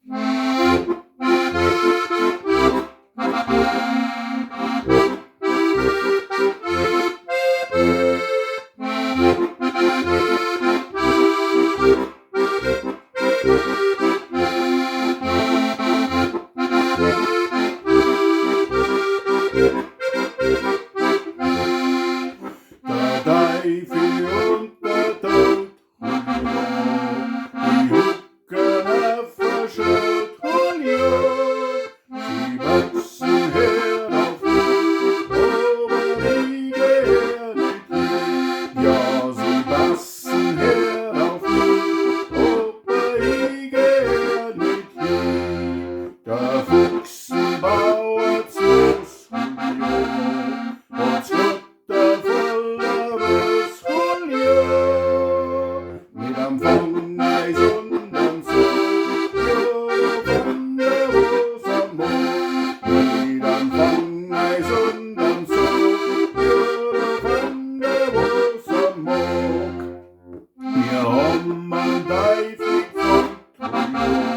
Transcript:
Der Teifl und der Dout, die hucken auf der Schritt, sie wachsen her auf mich, aber ich geh nicht hin. Ja, sie wachsen her auf mich, aber ich geh nicht hin. Der Fuchsenbauer zu's und Schotter voller Wurz, mit am Fangeis und am Zug, von der Wurz am Mund. Mit am Fangeis und am Zug, von der Wurz am Mund. Wir haben einen Teifl gefunden,